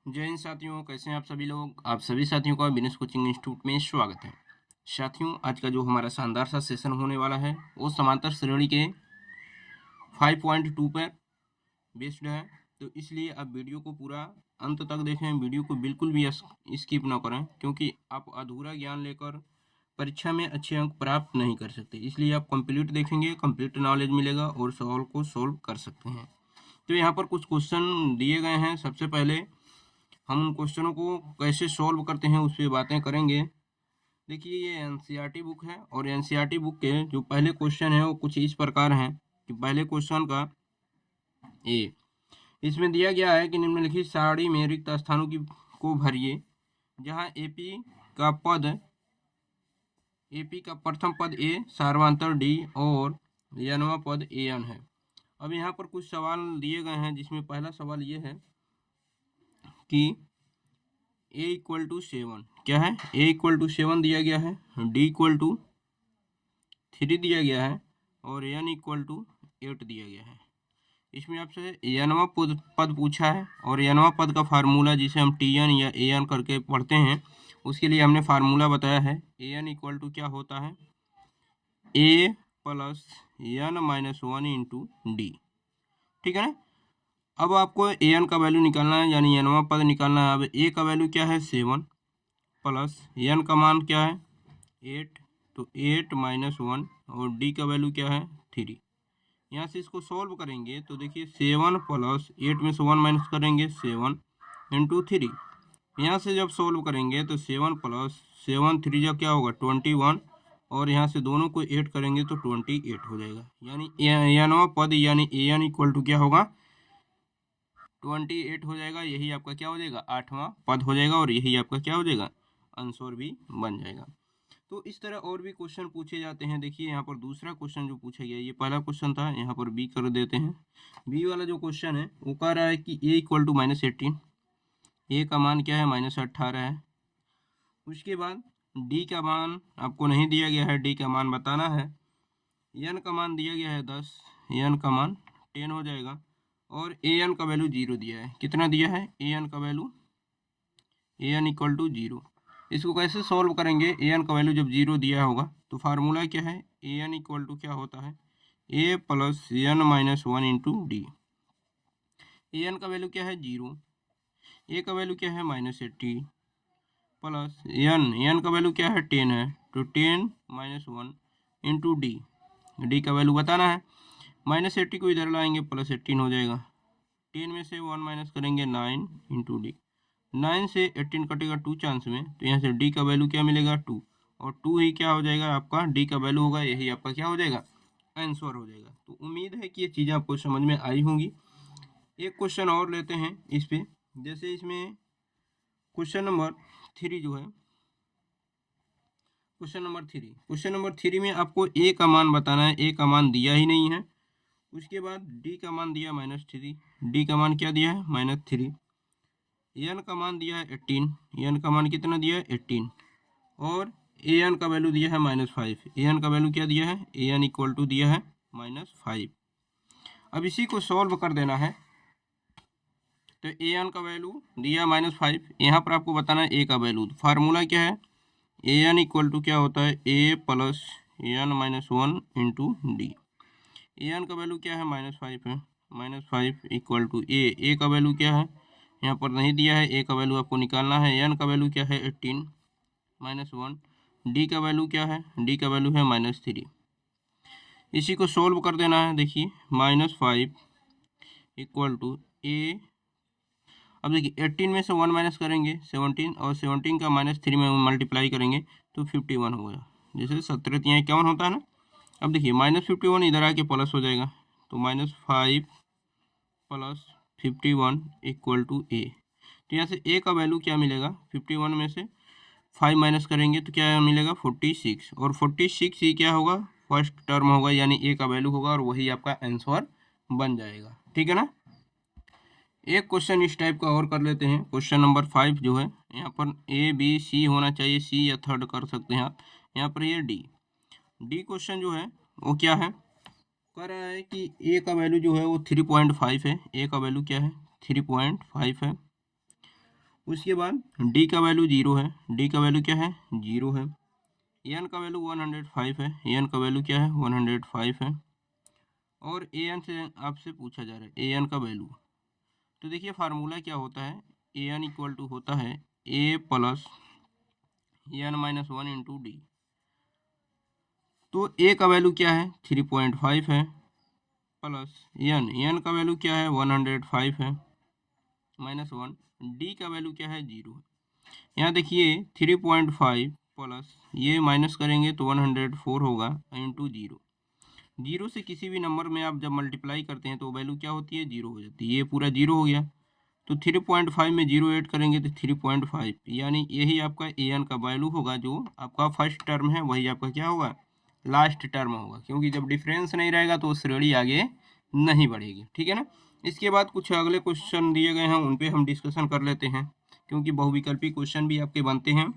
जय हिंद साथियों, कैसे हैं आप सभी लोग। आप सभी साथियों का बिजनेस कोचिंग इंस्टीट्यूट में स्वागत है। साथियों, आज का जो हमारा शानदार सा सेशन होने वाला है वो समांतर श्रेणी के 5.2 पर बेस्ड है। तो इसलिए आप वीडियो को पूरा अंत तक देखें, वीडियो को बिल्कुल भी स्किप ना करें, क्योंकि आप अधूरा ज्ञान लेकर परीक्षा में अच्छे अंक प्राप्त नहीं कर सकते। इसलिए आप कंप्लीट देखेंगे, कंप्लीट नॉलेज मिलेगा और सवाल को सोल्व कर सकते हैं। तो यहाँ पर कुछ क्वेश्चन दिए गए हैं। सबसे पहले हम उन क्वेश्चनों को कैसे सॉल्व करते हैं उस पर बातें करेंगे। देखिए, ये एनसीईआरटी बुक है और एनसीईआरटी बुक के जो पहले क्वेश्चन है वो कुछ इस प्रकार हैं कि पहले क्वेश्चन का ए, इसमें दिया गया है कि निम्नलिखित सारणी में रिक्त स्थानों को भरिए जहां एपी का प्रथम पद ए, सार्वंतर डी और यनवा पद एन है। अब यहाँ पर कुछ सवाल दिए गए हैं, जिसमें पहला सवाल ये है कि ए इक्वल टू 7 क्या है। ए इक्वल टू 7 दिया गया है, डी इक्वल टू 3 दिया गया है और एन इक्वल टू 8 दिया गया है। इसमें आपसे एनवा पद पूछा है और एनवा पद का फार्मूला, जिसे हम टी एन या ए एन करके पढ़ते हैं, उसके लिए हमने फार्मूला बताया है। ए एन इक्वल टू क्या होता है, A plus N minus 1 into D. ठीक है ना। अब आपको ए एन का वैल्यू निकालना है, यानी एनवा पद निकालना है। अब ए का वैल्यू क्या है 7 प्लस एन का मान क्या है 8, तो 8 माइनस 1 और डी का वैल्यू क्या है 3। यहाँ से इसको सॉल्व करेंगे तो देखिए 7 प्लस 8 में से 1 माइनस करेंगे 7 इंटू 3। यहाँ से जब सॉल्व करेंगे तो 7 प्लस 7 3 जब क्या होगा 21 और यहाँ से दोनों को 8 करेंगे तो 28 हो जाएगा। यानी एनवा पद यानी ए एन इक्वल टू क्या होगा 28 हो जाएगा। यही आपका क्या हो जाएगा 8वां पद हो जाएगा और यही आपका क्या हो जाएगा आंसर भी बन जाएगा। तो इस तरह और भी क्वेश्चन पूछे जाते हैं। देखिए यहाँ पर दूसरा क्वेश्चन जो पूछा गया, ये पहला क्वेश्चन था, यहाँ पर बी कर देते हैं। बी वाला जो क्वेश्चन है वो कह रहा है कि ए इक्वल टू -18, ए का मान क्या है -18 है। उसके बाद डी का मान आपको नहीं दिया गया है, डी का मान बताना है। एन का मान दिया गया है 10, एन का मान 10 हो जाएगा और ए एन का वैल्यू 0 दिया है। कितना दिया है ए एन का value, A N equal to 0। इसको कैसे सॉल्व करेंगे, ए एन का वैल्यू जब 0 दिया होगा तो फार्मूला क्या है, ए एन इक्वल टू क्या होता है A plus N minus 1 into D. A N का वैल्यू क्या है 0, ए का वैल्यू क्या है -80 प्लस एन का वैल्यू क्या है 10 है, तो 10 माइनस 1 इंटू डी। डी का वैल्यू बताना है। -80 को इधर लाएंगे +18 हो जाएगा। 10 में से 1 माइनस करेंगे 9 इंटू डी। 9 से 18 कटेगा 2 चांस में, तो यहाँ से डी का वैल्यू क्या मिलेगा 2 और 2 ही क्या हो जाएगा आपका डी का वैल्यू होगा। यही आपका क्या हो जाएगा आंसर हो जाएगा। तो उम्मीद है कि ये चीज़ें आपको समझ में आई होंगी। एक क्वेश्चन और लेते हैं इस पे। जैसे इसमें क्वेश्चन नंबर 3 जो है, क्वेश्चन नंबर 3 में आपको ए का मान बताना है। ए का मान दिया ही नहीं है। उसके बाद डी का मान दिया -3, डी का मान क्या दिया है -3। एन का मान दिया है 18, एन का मान कितना दिया है 18 और ए एन का वैल्यू दिया है -5। ए एन का वैल्यू क्या दिया है, ए एन इक्वल टू दिया है -5। अब इसी को सॉल्व कर देना है। तो ए एन का वैल्यू दिया -5, यहाँ पर आपको बताना है ए का वैल्यू। फार्मूला क्या है, ए एन इक्वल टू क्या होता है A plus N minus 1 into D. A N का वैल्यू क्या है -5 है, -5 इक्वल टू ए का वैल्यू क्या है यहाँ पर नहीं दिया है, ए का वैल्यू आपको निकालना है। एन का वैल्यू क्या है 18 माइनस 1, डी का वैल्यू क्या है, डी का वैल्यू है -3। इसी को सोल्व कर देना है। देखिए -5 इक्वल टू ए, अब देखिए 18 में से 1 माइनस करेंगे 17 और 17 का -3 में मल्टीप्लाई करेंगे तो 51 होगा। जैसे 17 यहाँ 51 होता है ना। अब देखिए -51 इधर आके प्लस हो जाएगा, तो -5 प्लस 51 इक्वल टू ए। तो यहाँ से ए का वैल्यू क्या मिलेगा, 51 में से 5 माइनस करेंगे तो क्या मिलेगा 46 और 46 ही क्या होगा फर्स्ट टर्म होगा, यानी ए का वैल्यू होगा और वही आपका आंसर बन जाएगा। ठीक है ना। एक क्वेश्चन इस टाइप का और कर लेते हैं। क्वेश्चन नंबर 5 जो है, यहाँ पर ए बी सी होना चाहिए, सी या थर्ड कर सकते हैं आप। यहाँ पर ये डी क्वेश्चन जो है वो क्या है, कह रहा है कि ए का वैल्यू जो है वो 3.5 है। ए का वैल्यू क्या है 3.5 है। उसके बाद डी का वैल्यू 0 है, डी का वैल्यू क्या है 0 है। एन का वैल्यू 105 है, एन का वैल्यू क्या है 105 है। और ए एन से आपसे पूछा जा रहा है ए एन का वैल्यू। तो देखिए फार्मूला क्या होता है, ए एन इक्वल टू होता है A plus N minus 1 into D. तो ए का वैल्यू क्या है 3.5 है, प्लस एन का वैल्यू क्या है 105 है माइनस 1, डी का वैल्यू क्या है 0 है। यहाँ देखिए 3.5 प्लस ये माइनस करेंगे तो 104 होगा इंटू 0। 0 से किसी भी नंबर में आप जब मल्टीप्लाई करते हैं तो वैल्यू क्या होती है 0 हो जाती है। ये पूरा 0 हो गया, तो 3.5 में 0 ऐड करेंगे तो 3.5, यानी यही आपका ए एन का वैल्यू होगा। जो आपका फर्स्ट टर्म है वही आपका क्या होगा लास्ट टर्म होगा, क्योंकि जब डिफरेंस नहीं रहेगा तो श्रेणी आगे नहीं बढ़ेगी। ठीक है ना। इसके बाद कुछ अगले क्वेश्चन दिए गए हैं, उन पे हम डिस्कशन कर लेते हैं, क्योंकि बहुविकल्पी क्वेश्चन भी आपके बनते हैं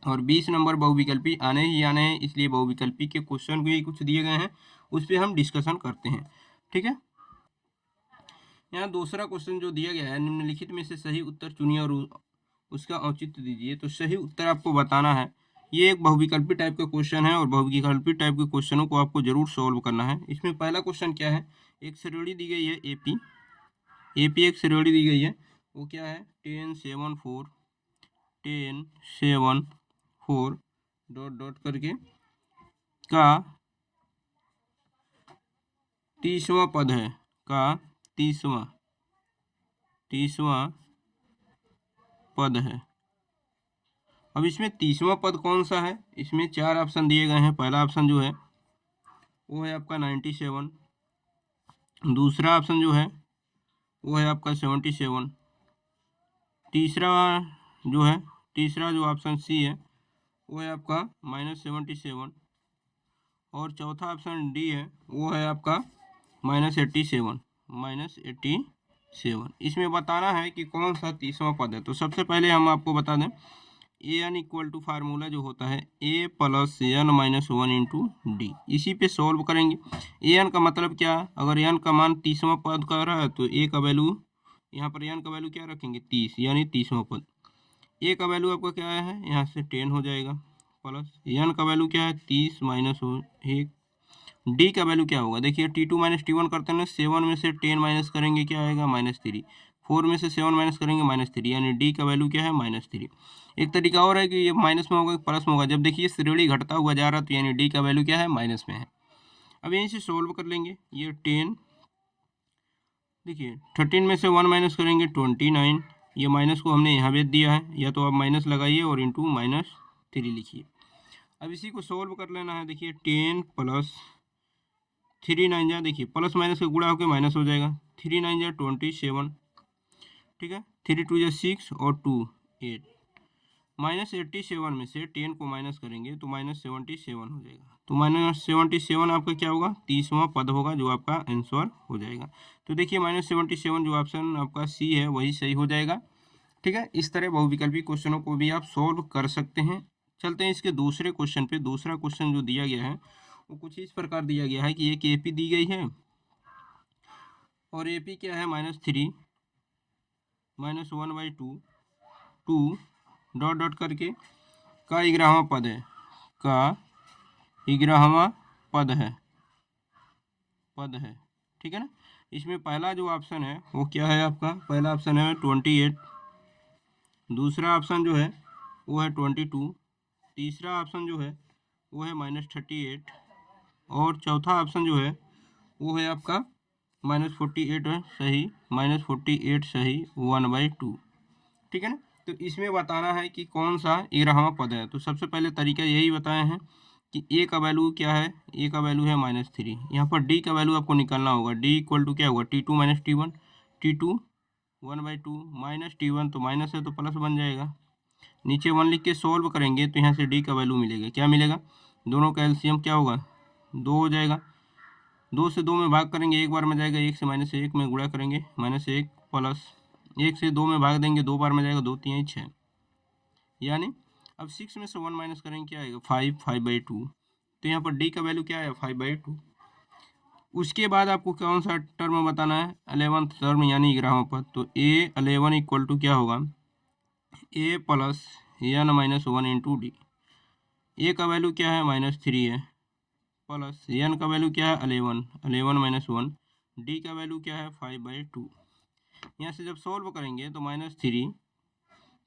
और 20 नंबर बहुविकल्पी आने ही आने हैं, इसलिए बहुविकल्पी के क्वेश्चन भी कुछ दिए गए हैं, उस पर हम डिस्कशन करते हैं। ठीक है। यहाँ दूसरा क्वेश्चन जो दिया गया है, निम्नलिखित में से सही उत्तर चुनिए और उसका औचित्य दीजिए। तो सही उत्तर आपको बताना है। ये एक बहुविकल्पी टाइप का क्वेश्चन है और बहुविकल्पी टाइप के क्वेश्चनों को आपको जरूर सॉल्व करना है। इसमें पहला क्वेश्चन क्या है, एक श्रेणी दी गई है एपी, एपी एक श्रेणी दी गई है, वो क्या है 10 7 4 10 7 4 डॉट डॉट करके का 30वां पद है, का 30वां पद है। अब इसमें 30वां पद कौन सा है, इसमें 4 ऑप्शन दिए गए हैं। पहला ऑप्शन जो है वो है आपका 97, दूसरा ऑप्शन जो है वो है आपका 77, तीसरा जो ऑप्शन सी है वो है आपका -77, और चौथा ऑप्शन डी है वो है आपका -87। इसमें बताना है कि कौन सा 30वां पद है। तो सबसे पहले हम आपको बता दें A N equal to formula जो होता है A plus N minus 1 into D, इसी पे सॉल्व करेंगे। ए एन का मतलब क्या, अगर एन का मान 30वां पद का रहा है तो ए का वैल्यू यहाँ पर एन का वैल्यू क्या रखेंगे 30, यानी 30वां पद। ए का वैल्यू आपका क्या है यहाँ से 10 हो जाएगा, प्लस एन का वैल्यू क्या है 30 माइनस 1, डी का वैल्यू क्या होगा, देखिए T2 माइनस T1 करते हैं ना, 7 में से 10 माइनस करेंगे क्या आएगा -3, 4 में से 7 माइनस करेंगे -3, यानी डी का वैल्यू क्या है -3। एक तरीका और है कि ये माइनस में होगा प्लस में होगा, जब देखिए श्रेणी घटता हुआ जा रहा है तो यानी डी का वैल्यू क्या है माइनस में है। अब यहीं से सोल्व कर लेंगे। ये 10, देखिए 13 में से 1 माइनस करेंगे 29, ये माइनस को हमने यहाँ भेज दिया है, या तो आप माइनस लगाइए और इंटू -3 लिखिए। अब इसी को सोल्व कर लेना है। देखिए 10 प्लस 3 9 जा, देखिए प्लस माइनस का गुणा होकर माइनस हो जाएगा, 3 9 जा 27, ठीक है, 3 2 जा 6 और 2 8, -87 में से 10 को माइनस करेंगे तो -77 हो जाएगा। तो -77 आपका क्या होगा 30वां पद होगा, जो आपका आंसर हो जाएगा। तो देखिए -77 जो ऑप्शन आपका सी है वही सही हो जाएगा। ठीक है। इस तरह बहुविकल्पी क्वेश्चनों को भी आप सॉल्व कर सकते हैं। चलते हैं इसके दूसरे क्वेश्चन पे। दूसरा क्वेश्चन जो दिया गया है वो कुछ इस प्रकार दिया गया है कि एक एपी दी गई है और एपी क्या है -3 -1/2 2 डॉट डॉट करके का 11वां पद है, का 11वां पद है। ठीक है ना। इसमें पहला जो ऑप्शन है वो क्या है आपका, पहला ऑप्शन है 28, दूसरा ऑप्शन जो है वो है 22, तीसरा ऑप्शन जो है वो है -38, और चौथा ऑप्शन जो है वो है आपका -48 है सही, -48 सही 1/2। ठीक है ना। तो इसमें बताना है कि कौन सा 11वां पद है। तो सबसे पहले तरीका यही बताए हैं कि ए का वैल्यू क्या है, ए का वैल्यू है -3। यहाँ पर डी का वैल्यू आपको निकालना होगा, डी इक्वल टू क्या होगा T2 minus T1, T2 1/2 minus T1 तो माइनस है तो प्लस बन जाएगा। नीचे 1 लिख के सॉल्व करेंगे तो यहाँ से डी का वैल्यू मिलेगा, क्या मिलेगा, दोनों का एलसीएम क्या होगा 2 हो जाएगा। 2 से 2 में भाग करेंगे एक बार में जाएगा, 1 से -1 में गुणा करेंगे -1 प्लस 1 से 2 में भाग देंगे 2 बार में जाएगा, 2 3 6, यानी अब 6 में से 1 माइनस करेंगे क्या आएगा 5/2। तो यहाँ पर डी का वैल्यू क्या है 5/2। उसके बाद आपको कौन सा टर्म बताना है 11th टर्म यानी 11वां पद। तो A11 इक्वल टू क्या होगा A plus N minus 1 into D. A का वैल्यू क्या है -3 है, प्लस एन का वैल्यू क्या है 11 माइनस 1, डी का वैल्यू क्या है 5/2। यहाँ से जब सॉल्व करेंगे तो -3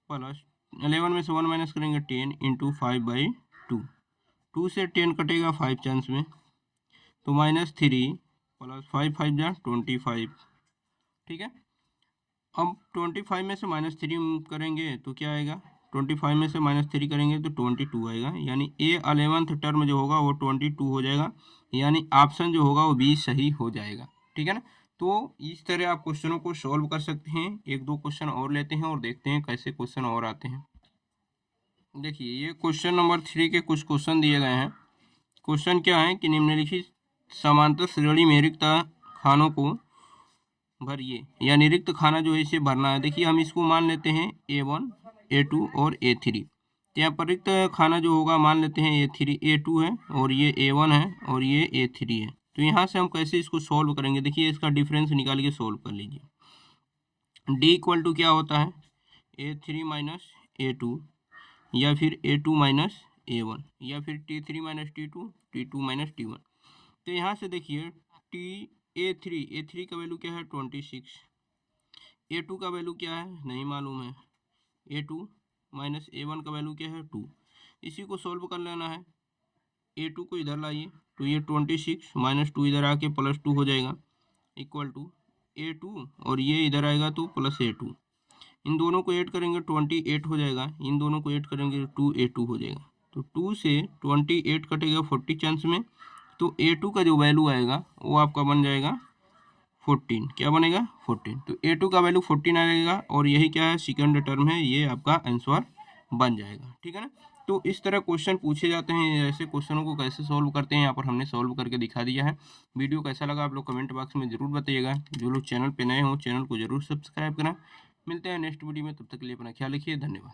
प्लस 11 में से 1 माइनस करेंगे 10 इंटू 5/2। 2 से 10 कटेगा 5 चांस में, तो -3 प्लस 5 5 जा 25। ठीक है, अब 25 में से -3 करेंगे तो क्या आएगा, 25 में से -3 करेंगे तो 22 आएगा, यानी ए 11th टर्म जो होगा वो 22 हो जाएगा, यानी ऑप्शन जो होगा वो बी सही हो जाएगा। ठीक है ना, तो इस तरह आप क्वेश्चनों को सॉल्व कर सकते हैं। एक दो क्वेश्चन और लेते हैं और देखते हैं कैसे क्वेश्चन और आते हैं। देखिए ये क्वेश्चन नंबर 3 के कुछ क्वेश्चन दिए गए हैं। क्वेश्चन क्या है कि निम्नलिखित समांतर श्रेणी में रिक्त खानों को भरिए, यानी रिक्त खाना जो है इसे भरना है। देखिए हम इसको मान लेते हैं A1, A2 और A3। तो यहाँ पर रिक्त खाना जो होगा मान लेते हैं A3 A2 है और ये A1 है और ये A3 है। तो यहाँ से हम कैसे इसको सॉल्व करेंगे, देखिए इसका डिफरेंस निकाल के सॉल्व कर लीजिए। D इक्वल टू क्या होता है A3 माइनस A2, या फिर A2 माइनस A1, या फिर T3 minus T2, T2 minus T1। तो यहाँ से देखिए A3 का वैल्यू क्या है 26, A2 का वैल्यू क्या है नहीं मालूम है, A2 माइनस A1 का वैल्यू क्या है 2। इसी को सॉल्व कर लेना है। A2 को इधर लाइए तो ये 26 माइनस 2 इधर आके +2 हो जाएगा, इक्वल टू A2 और ये इधर आएगा तो प्लस A2। इन दोनों को ऐड करेंगे 28 हो जाएगा, इन दोनों को ऐड करेंगे 2A2 हो जाएगा। तो 2 से 28 कटेगा 40 चांस में, तो A2 का जो वैल्यू आएगा वो आपका बन जाएगा 14। क्या बनेगा 14। तो A2 का वैल्यू 14 आएगा और यही क्या है सेकंड टर्म है, ये आपका आंसर बन जाएगा। ठीक है ना, तो इस तरह क्वेश्चन पूछे जाते हैं। ऐसे क्वेश्चनों को कैसे सॉल्व करते हैं यहाँ पर हमने सॉल्व करके दिखा दिया है। वीडियो कैसा लगा आप लोग कमेंट बॉक्स में जरूर बताइएगा। जो लोग चैनल पे नए हों चैनल को जरूर सब्सक्राइब करें। मिलते हैं नेक्स्ट वीडियो में, तब तक के लिए अपना ख्याल रखिए, धन्यवाद।